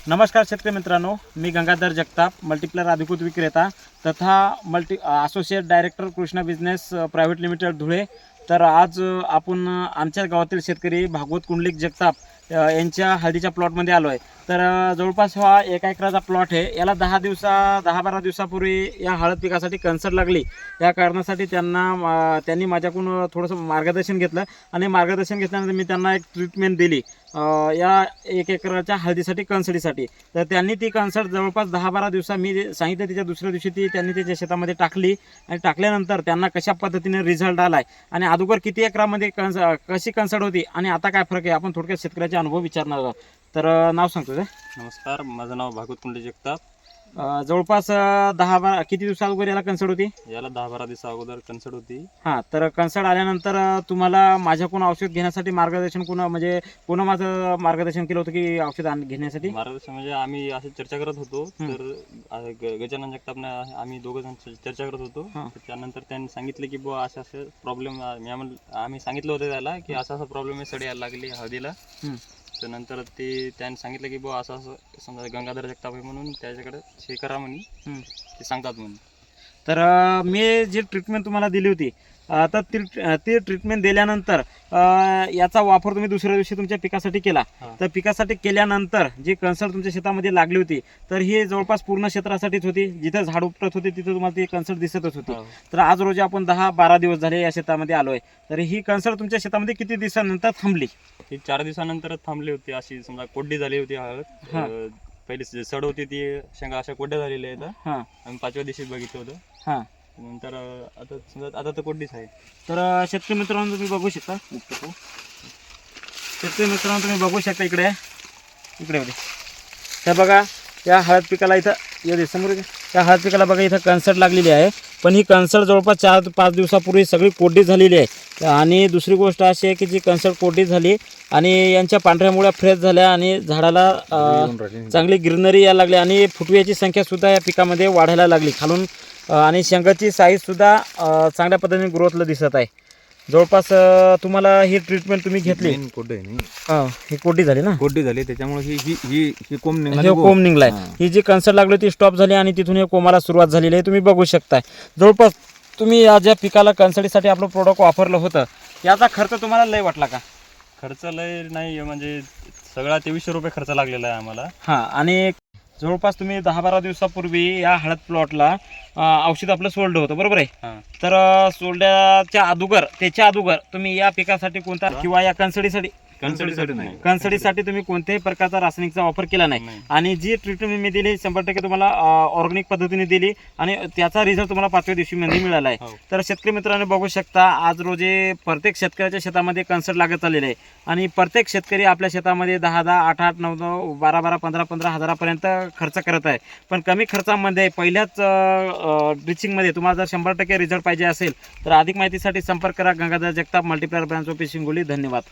नमस्कार शेतकरी मित्रांनो, मी गंगाधर जगताप, मल्टीप्लेयर अधिकृत विक्रेता तथा associate director Krishna business private limited Dhule. तर आज आपण आमच्या गावातील शेतकरी भागवत कुंडलिक जगताप यांच्या हळदीच्या प्लॉटमध्ये आलो आहे. तर जवळपास हा 1 एकराचा प्लॉट आहे. याला 10-12 दिवसापूर्वी या हळद पिकासाठी कन्सर्ट लागली. या कारणासाठी त्यांनी माझ्याकडून थोडंसं मार्गदर्शन घेतलं आणि मार्गदर्शन घेतल्यानंतर मी त्यांना एक ट्रीटमेंट दिली या 1 एकराच्या हळदीसाठी कन्सर्टसाठी. तर त्यांनी ती कन्सर्ट जवळपास 10-12 दिवसा मी सांगितलं त्याच्या दुसऱ्या दिवशी त्यांनी त्याच्या शेतामध्ये टाकली आणि टाकल्यानंतर त्यांना कशा पद्धतीने रिझल्ट आला आहे आणि अगोदर किती एकरामध्ये कशी कन्सर्ट होती आणि आता काय फरक आहे आपण थोडक्यात शेतकऱ्याचे अनुभव विचारणार आहोत. तर नाव सांगतो ते. नमस्कार, माझं नाव भागवत कुंडलिक जगताप. जवळपास 10-12 किती दिवसा अगोदर याला कन्सर्ट होती? याला 10-12 दिवसा अगोदर कन्सर्ट होती. हां, तर कन्सर्ट आल्यानंतर तुम्हाला माझ्याकडून औषध घेण्यासाठी मार्गदर्शन कोण माझं मार्गदर्शन केलं होतं की औषध घेण्यासाठी? मार्गदर्शन म्हणजे आम्ही असे चर्चा करत होतो. तर गजानन जगतापने आम्ही दोघं जण चर्चा करत होतो. तर त्यानंतर त्यांनी सांगितलं की बुवा असं प्रॉब्लेम आम्ही सांगितलं होतं त्याला की असा प्रॉब्लेम आहे, सडी यायला लागली हळदीला. तर नंतर त्यांनी सांगितलं की बुवा असं समजा गंगाधर जगताप आहे म्हणून त्याच्याकडे हे करा म्हणून ते सांगतात म्हणून. तर मी जी ट्रीटमेंट तुम्हाला दिली होती तर ती ट्रीटमेंट दिल्यानंतर याचा वापर तुम्ही दुसऱ्या दिवशी तुमच्या पिकासाठी केला. तर पिकासाठी केल्यानंतर जी कन्सर्ट तुमच्या शेतामध्ये लागली होती तर ही जवळपास पूर्ण क्षेत्रासाठीच होती. जिथं झाड उपटत होते तिथं तुम्हाला ती कन्सर्ट दिसतच होती. तर आज रोजी आपण 10-12 दिवस झाले या शेतामध्ये आलोय. तर ही कन्सर्ट तुमच्या शेतामध्ये किती दिवसानंतर थांबली? ही 4 दिवसानंतरच थांबली होती. अशी समजा कोरडी झाली होती हळद. पहिली सड होती ती शेंगा अशा कोरड्या झालेल्या आहेत. आम्ही 5व्या दिवशी बघितलं होतं. नंतर आता तर कोरडीच आहे. तर शेतकरी मित्रांनो तुम्ही बघू शकता, तुम्ही बघू शकता इकडे होते. तर बघा या हळद पिकाला इथं येते समोर त्या हळद पिकाला बघा इथं कन्सर्ट लागलेली आहे. पण ही कन्सर्ट जवळपास 4-5 दिवसापूर्वी सगळी कोरडी झालेली आहे. आणि दुसरी गोष्ट अशी आहे की जी कन्सर्ट कोरडी झाली आणि यांच्या पांढऱ्या मुळ्या फ्रेश झाल्या आणि झाडाला चांगली ग्रीनरी यायला लागली आणि फुटव्याची संख्या सुद्धा या पिकामध्ये वाढायला लागली खालून आणि शेंगाची साईज सुद्धा चांगल्या पद्धतीने ग्रोथला दिसत आहे. जवळपास तुम्हाला ही ट्रीटमेंट तुम्ही घेतली. ही कोरडी झाली ना, कोरडी झाली त्याच्यामुळे ही कोंब निघलाय. ही जी कन्सर्ट लागली ती स्टॉप झाली आणि तिथून कोमाला सुरुवात झालेली आहे. तुम्ही बघू शकताय. जवळपास तुम्ही या ज्या पिकाला कन्सर्टसाठी आपलं प्रोडक्ट वापरलं होतं याचा खर्च तुम्हाला लय वाटला का? खर्च लय नाही, म्हणजे सगळा 2300 रुपये खर्च लागलेला आहे आम्हाला. आणि जवळपास तुम्ही 10-12 दिवसापूर्वी या हळद प्लॉटला औषध आपलं सोडलं होतं, बरोबर आहे? तर त्याच्या अगोदर तुम्ही या पिकासाठी कोणता किंवा या कन्सर्टीसाठी तुम्ही कोणत्याही प्रकारचा रासायनिकचा वापर केला नाही. आणि जी ट्रीटमेंट मी दिली 100% तुम्हाला ऑर्गॅनिक पद्धतीने दिली आणि त्याचा रिझल्ट तुम्हाला 5व्या दिवशी मध्ये मिळाला आहे. तर शेतकरी मित्रांनो बघू शकता आज रोजी प्रत्येक शेतकऱ्याच्या शेतामध्ये कन्सर्ट लागत आलेले आहे आणि प्रत्येक शेतकरी आपल्या शेतामध्ये 10-10, 8-8, 9-9, 12-12, 15-15 हजारापर्यंत खर्च करत आहे. पण कमी खर्चामध्ये पहिल्याच ड्रिचिंगमध्ये तुम्हाला जर 100% रिझल्ट पाहिजे असेल तर अधिक माहितीसाठी संपर्क करा Gangadhar Jagtap, multiplayer branch office Hingoli. धन्यवाद.